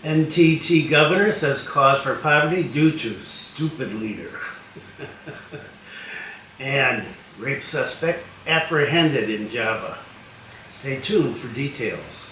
NTT governor says cause for poverty due to stupid leader. And rape suspect apprehended in Java. Stay tuned for details.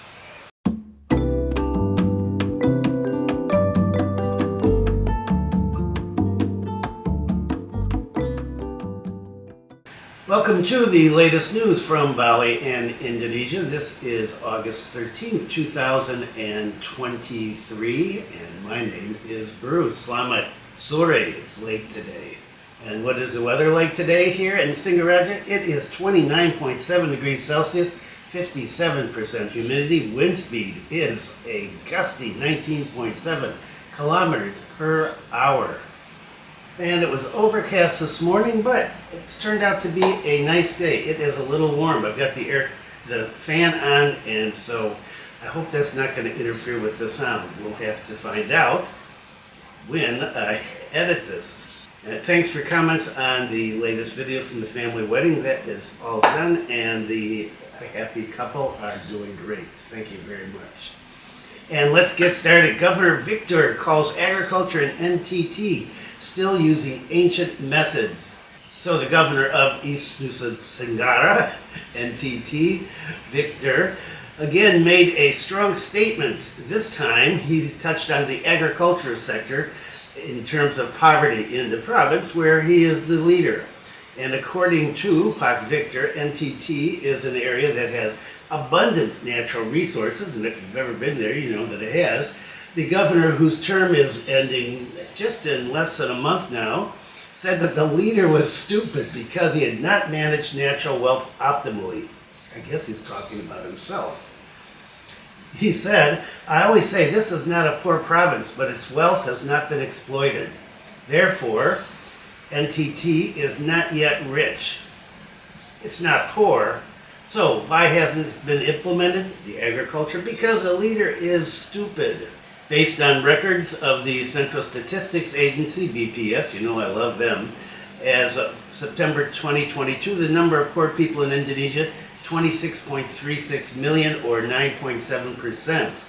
Welcome to the latest news from Bali and Indonesia. This is August 13th, 2023, and my name is Bruce. Selamat sore. It's late today. And what is the weather like today here in Singaraja? It is 29.7 degrees Celsius, 57% humidity. Wind speed is a gusty 19.7 kilometers per hour. And it was overcast this morning, but it's turned out to be a nice day. It is a little warm. I've got the fan on, and so I hope that's not going to interfere with the sound. We'll have to find out when I edit this. And thanks for comments on the latest video from the family wedding. That is all done, and the happy couple are doing great. Thank you very much. And let's get started. Governor Viktor calls agriculture and NTT still using ancient methods. So the governor of East Nusa Tenggara, NTT, Viktor, again made a strong statement. This time he touched on the agriculture sector in terms of poverty in the province where he is the leader. And according to Pak Viktor, NTT is an area that has abundant natural resources, and if you've ever been there, you know that it has. The governor, whose term is ending just in less than a month now, said that the leader was stupid because he had not managed natural wealth optimally. I guess he's talking about himself. He said, "I always say this is not a poor province, but its wealth has not been exploited. Therefore, NTT is not yet rich. It's not poor. So why hasn't it been implemented, the agriculture? Because the leader is stupid." Based on records of the Central Statistics Agency, BPS, you know I love them, as of September 2022, the number of poor people in Indonesia, 26.36 million or 9.7%.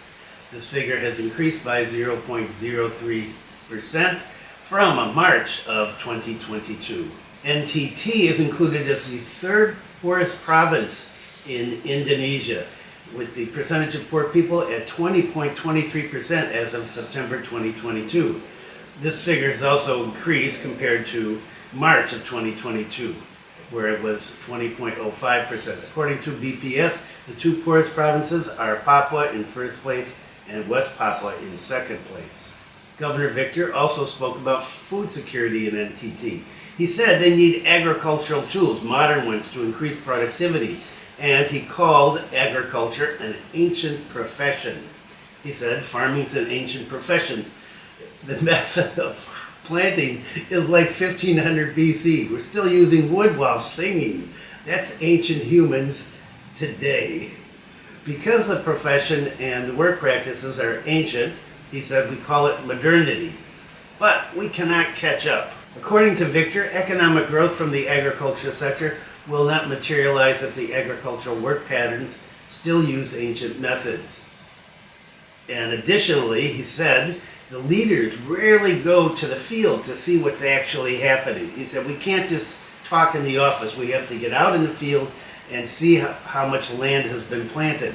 This figure has increased by 0.03% from March of 2022. NTT is included as the third poorest province in Indonesia, with the percentage of poor people at 20.23% as of September 2022. This figure has also increased compared to March of 2022, where it was 20.05%. According to BPS, the two poorest provinces are Papua in first place and West Papua in second place. Governor Viktor also spoke about food security in NTT. He said they need agricultural tools, modern ones, to increase productivity. And he called agriculture an ancient profession. He said farming's an ancient profession. The method of planting is like 1500 BC. We're still using wood while singing. That's ancient humans today. Because the profession and the work practices are ancient, he said we call it modernity. But we cannot catch up. According to Viktor, economic growth from the agriculture sector will not materialize if the agricultural work patterns still use ancient methods. And additionally, he said, the leaders rarely go to the field to see what's actually happening. He said, we can't just talk in the office. We have to get out in the field and see how much land has been planted.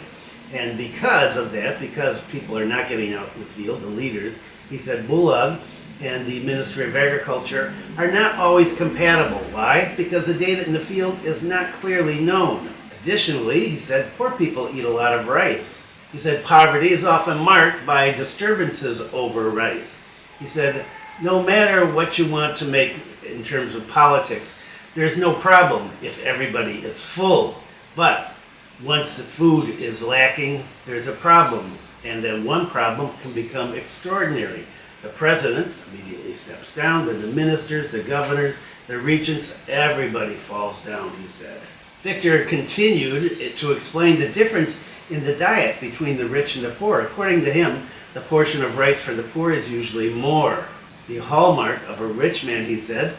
And because of that, because people are not getting out in the field, the leaders, he said, Bulag and the Ministry of Agriculture are not always compatible. Why? Because the data in the field is not clearly known. Additionally, he said, poor people eat a lot of rice. He said, poverty is often marked by disturbances over rice. He said, no matter what you want to make in terms of politics, there's no problem if everybody is full. But once the food is lacking, there's a problem. And then one problem can become extraordinary. The president immediately steps down, then the ministers, the governors, the regents, everybody falls down, he said. Viktor continued to explain the difference in the diet between the rich and the poor. According to him, the portion of rice for the poor is usually more. The hallmark of a rich man, he said,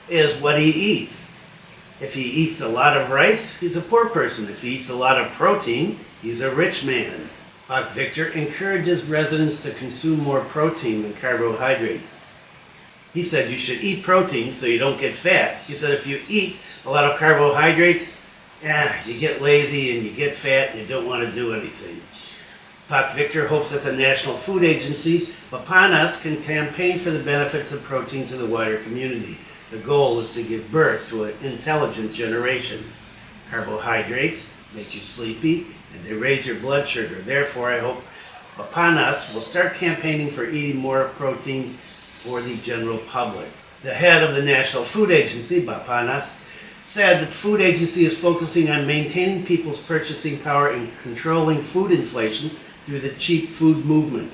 is what he eats. If he eats a lot of rice, he's a poor person. If he eats a lot of protein, he's a rich man. Viktor encourages residents to consume more protein than carbohydrates. He said you should eat protein so you don't get fat. He said if you eat a lot of carbohydrates, you get lazy and you get fat and you don't want to do anything. Viktor hopes that the National Food Agency, Bapanas, can campaign for the benefits of protein to the wider community. The goal is to give birth to an intelligent generation. Carbohydrates make you sleepy and they raise your blood sugar. Therefore, I hope Bapanas will start campaigning for eating more protein for the general public. The head of the National Food Agency, Bapanas, said that the food agency is focusing on maintaining people's purchasing power and controlling food inflation through the cheap food movement.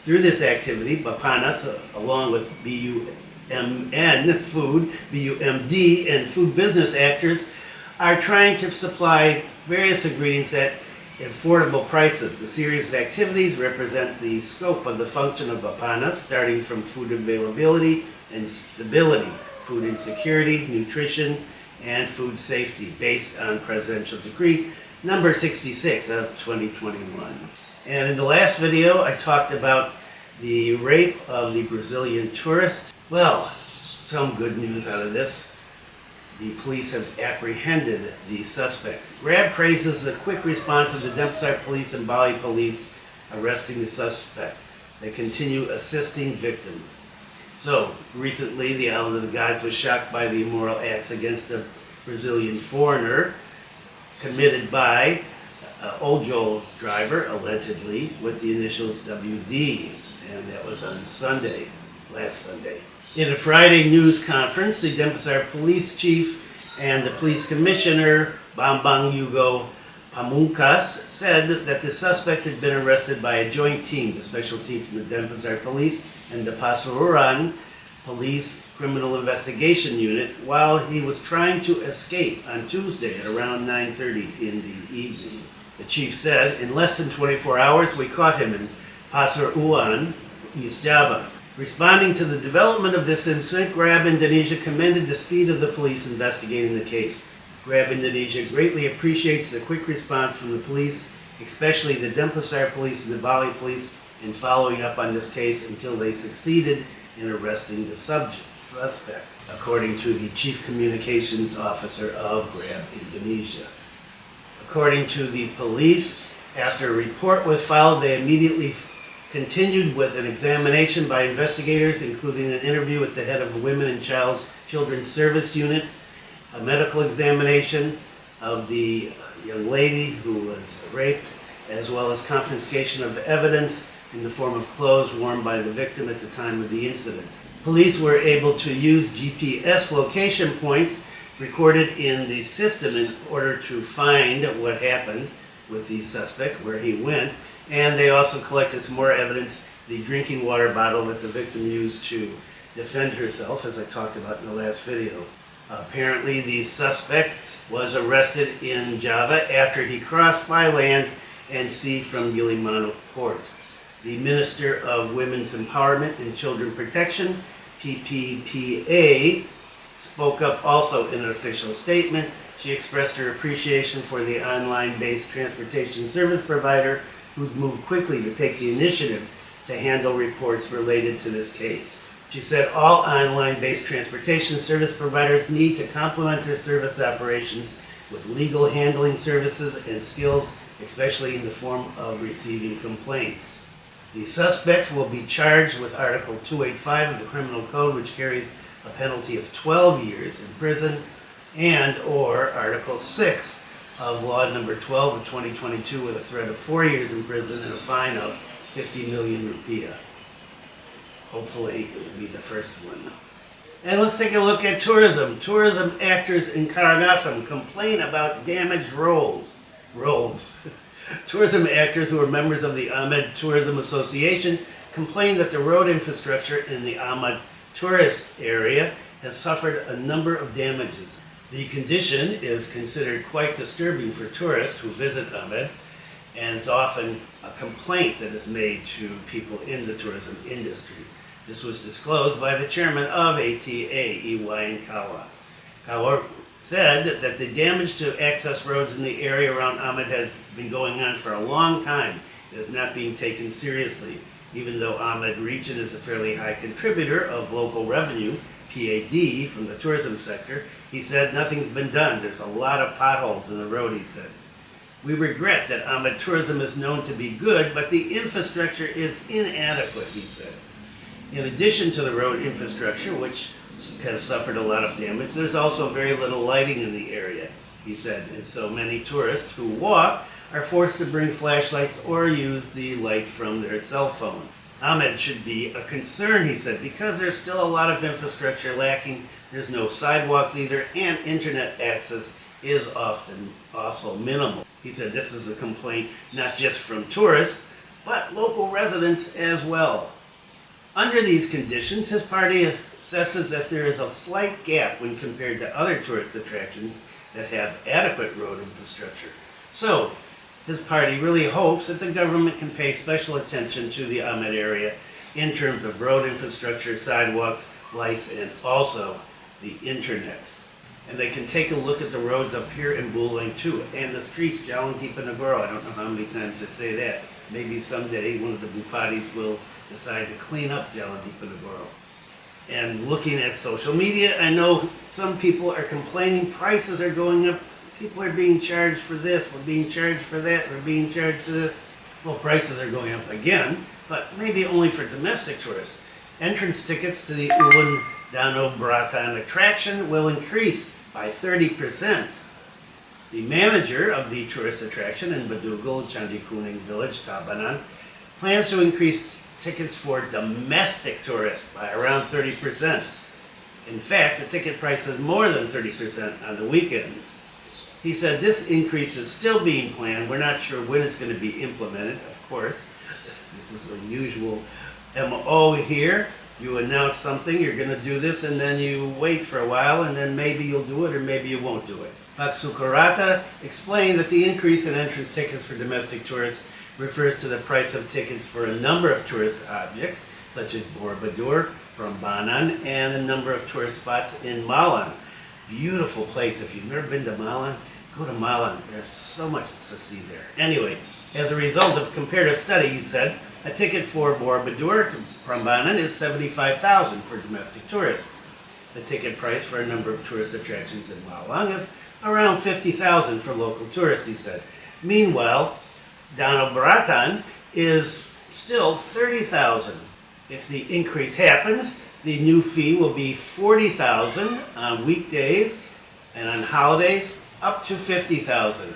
Through this activity, Bapanas, along with BUMN Food, BUMD, and food business actors, are trying to supply various ingredients at affordable prices. The series of activities represent the scope of the function of Bapanas, starting from food availability and stability, food insecurity, nutrition, and food safety, based on Presidential Decree number 66 of 2021. And in the last video, I talked about the rape of the Brazilian tourist. Well, some good news out of this. The police have apprehended the suspect. Grab praises the quick response of the Denpasar police and Bali police arresting the suspect. They continue assisting victims. So, recently the island of the gods was shocked by the immoral acts against a Brazilian foreigner committed by an Ojol driver, allegedly, with the initials WD. And that was on Sunday, last Sunday. In a Friday news conference, the Denpasar police chief and the police commissioner, Bambang Yugo Pamungkas, said that the suspect had been arrested by a joint team, the special team from the Denpasar police and the Pasuruan police criminal investigation unit, while he was trying to escape on Tuesday at around 9:30 in the evening. The chief said, in less than 24 hours, we caught him in Pasuruan, East Java. Responding to the development of this incident, Grab Indonesia commended the speed of the police investigating the case. Grab Indonesia greatly appreciates the quick response from the police, especially the Denpasar police and the Bali police, in following up on this case until they succeeded in arresting the suspect, according to the chief communications officer of Grab Indonesia. According to the police, after a report was filed, they immediately continued with an examination by investigators, including an interview with the head of the Women and Children's Service Unit, a medical examination of the young lady who was raped, as well as confiscation of evidence in the form of clothes worn by the victim at the time of the incident. Police were able to use GPS location points recorded in the system in order to find what happened with the suspect, where he went, and they also collected some more evidence, the drinking water bottle that the victim used to defend herself, as I talked about in the last video. Apparently, the suspect was arrested in Java after he crossed by land and sea from Gilimanuk port. The Minister of Women's Empowerment and Children Protection, PPPA, spoke up also in an official statement. She expressed her appreciation for the online-based transportation service provider who's moved quickly to take the initiative to handle reports related to this case. She said all online-based transportation service providers need to complement their service operations with legal handling services and skills, especially in the form of receiving complaints. The suspect will be charged with Article 285 of the Criminal Code, which carries a penalty of 12 years in prison, and or Article 6 of Law Number 12 of 2022 with a threat of 4 years in prison and a fine of 50 million rupiah. Hopefully it will be the first one. And let's take a look at tourism. Tourism actors in Karangasem complain about damaged roads. Tourism actors who are members of the Amed Tourism Association complain that the road infrastructure in the Amed tourist area has suffered a number of damages. The condition is considered quite disturbing for tourists who visit Amed, and is often a complaint that is made to people in the tourism industry. This was disclosed by the chairman of ATA, Iwayan Kawa. Kawa said that the damage to access roads in the area around Amed has been going on for a long time, It is not being taken seriously. Even though Amed region is a fairly high contributor of local revenue, PAD, from the tourism sector, he said nothing's been done. There's a lot of potholes in the road, he said. We regret that Amed tourism is known to be good, but the infrastructure is inadequate, he said. In addition to the road infrastructure, which has suffered a lot of damage, there's also very little lighting in the area, he said, and so many tourists who walk are forced to bring flashlights or use the light from their cell phone. Amed should be a concern, he said, because there's still a lot of infrastructure lacking. There's no sidewalks either, and internet access is often also minimal. He said this is a complaint not just from tourists, but local residents as well. Under these conditions, his party assesses that there is a slight gap when compared to other tourist attractions that have adequate road infrastructure. So, his party really hopes that the government can pay special attention to the Amed area in terms of road infrastructure, sidewalks, lights, and also the internet. And they can take a look at the roads up here in Bulang too, and the streets, Jalan Diponegoro. I don't know how many times I say that. Maybe someday one of the Bupatis will decide to clean up Jalan Diponegoro. And looking at social media, I know some people are complaining prices are going up. People are being charged for this, we're being charged for that, we're being charged for this. Well, prices are going up again, but maybe only for domestic tourists. Entrance tickets to the Ulun Danu Beratan attraction will increase by 30%. The manager of the tourist attraction in Badugul, Candi Kuning Village, Tabanan, plans to increase tickets for domestic tourists by around 30%. In fact, the ticket price is more than 30% on the weekends. He said this increase is still being planned. We're not sure when it's going to be implemented, of course. This is a usual MO here. You announce something, you're going to do this, and then you wait for a while, and then maybe you'll do it or maybe you won't do it. Pak Sukarata explained that the increase in entrance tickets for domestic tourists refers to the price of tickets for a number of tourist objects, such as Borobudur, Prambanan, and a number of tourist spots in Malang. Beautiful place. If you've never been to Malang, go to Malang. There's so much to see there. Anyway, as a result of comparative study, he said, a ticket for Borobudur to Prambanan is 75,000 for domestic tourists. The ticket price for a number of tourist attractions in Malang is around 50,000 for local tourists, he said. Meanwhile, Danu Beratan is still 30,000. If the increase happens, the new fee will be 40,000 on weekdays, and on holidays up to 50,000.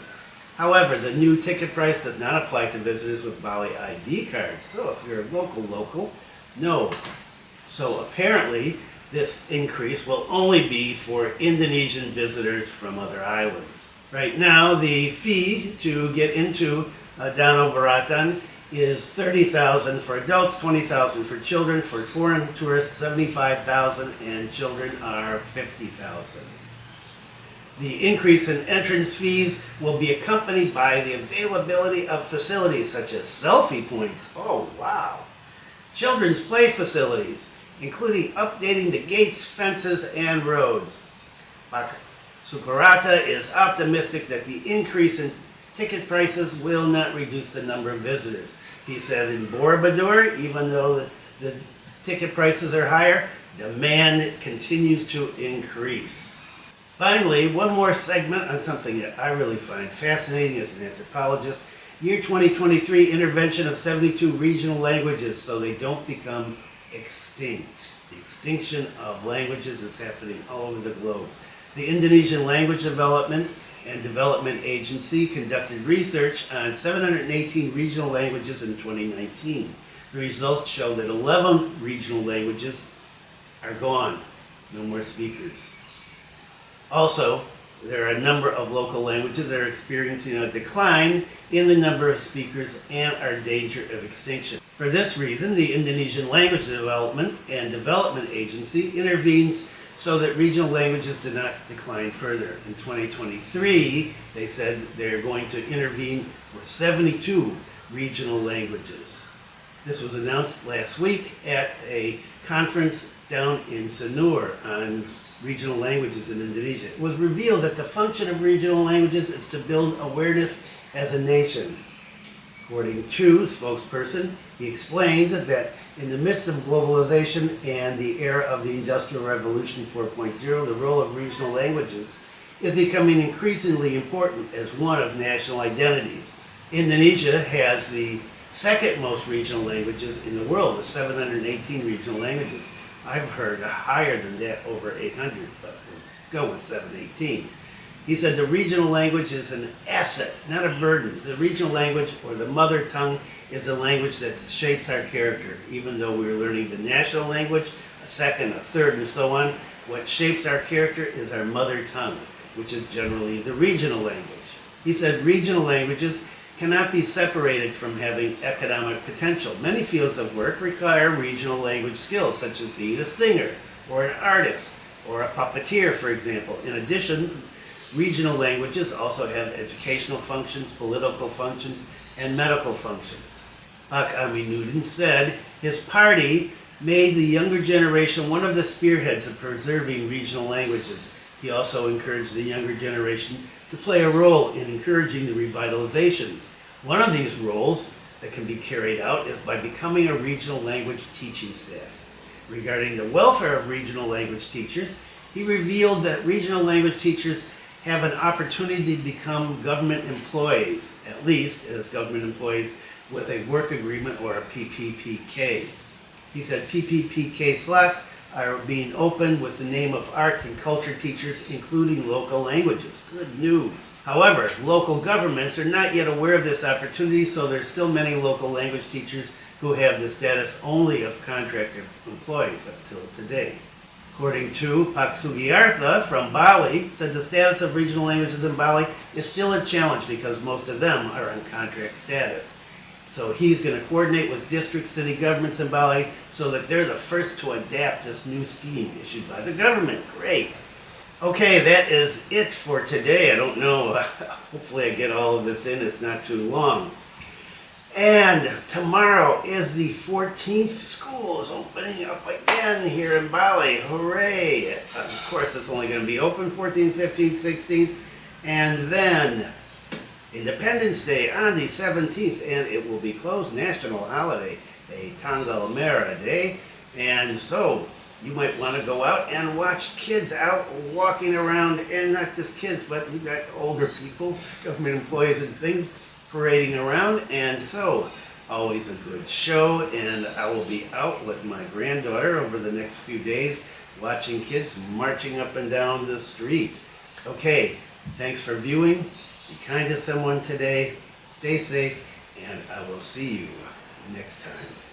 However, the new ticket price does not apply to visitors with Bali ID cards. So if you're a local, no. So apparently this increase will only be for Indonesian visitors from other islands. Right now, the fee to get into Danu Beratan is 30,000 for adults, 20,000 for children. For foreign tourists, 75,000, and children are 50,000. The increase in entrance fees will be accompanied by the availability of facilities such as selfie points. Oh, wow. Children's play facilities, including updating the gates, fences, and roads. Pak Sukarata is optimistic that the increase in ticket prices will not reduce the number of visitors. He said in Borobudur, even though the ticket prices are higher, demand continues to increase. Finally, one more segment on something that I really find fascinating as an anthropologist. Year 2023, intervention of 72 regional languages so they don't become extinct. The extinction of languages is happening all over the globe. The Indonesian Language Development and Development Agency conducted research on 718 regional languages in 2019. The results show that 11 regional languages are gone, no more speakers. Also, there are a number of local languages that are experiencing a decline in the number of speakers and are in danger of extinction. For this reason, the Indonesian Language Development and Development Agency intervenes so that regional languages do not decline further. In 2023, they said they're going to intervene with 72 regional languages. This was announced last week at a conference down in Sanur on regional languages in Indonesia. It was revealed that the function of regional languages is to build awareness as a nation. According to the spokesperson, he explained that in the midst of globalization and the era of the Industrial Revolution 4.0, the role of regional languages is becoming increasingly important as one of national identities. Indonesia has the second most regional languages in the world, with 718 regional languages. I've heard higher than that, over 800, but we'll go with 718. He said the regional language is an asset, not a burden. The regional language, or the mother tongue, is a language that shapes our character. Even though we're learning the national language, a second, a third, and so on, what shapes our character is our mother tongue, which is generally the regional language. He said regional languages cannot be separated from having economic potential. Many fields of work require regional language skills, such as being a singer, or an artist, or a puppeteer, for example. In addition, regional languages also have educational functions, political functions, and medical functions. Pak Aminuddin said his party made the younger generation one of the spearheads of preserving regional languages. He also encouraged the younger generation to play a role in encouraging the revitalization. One of these roles that can be carried out is by becoming a regional language teaching staff. Regarding the welfare of regional language teachers, he revealed that regional language teachers have an opportunity to become government employees, at least as government employees with a work agreement or a PPPK. He said PPPK slots are being opened with the name of art and culture teachers, including local languages. Good news. However, local governments are not yet aware of this opportunity, so there's still many local language teachers who have the status only of contracted employees up till today. According to Pak Sugiartha from Bali, said the status of regional languages in Bali is still a challenge because most of them are on contract status. So he's going to coordinate with district city governments in Bali so that they're the first to adapt this new scheme issued by the government. Great. Okay, that is it for today. I don't know. Hopefully I get all of this in. It's not too long. And tomorrow is the 14th. School is opening up again here in Bali. Hooray! Of course, it's only going to be open 14th, 15th, 16th, and then Independence Day on the 17th, and it will be closed, national holiday, a Tanggal Merah Day. And so you might want to go out and watch kids out walking around, and not just kids, but you've got older people, government employees and things, parading around. And so always a good show, and I will be out with my granddaughter over the next few days watching kids marching up and down the street. Okay, thanks for viewing. Be kind to someone today, stay safe, and I will see you next time.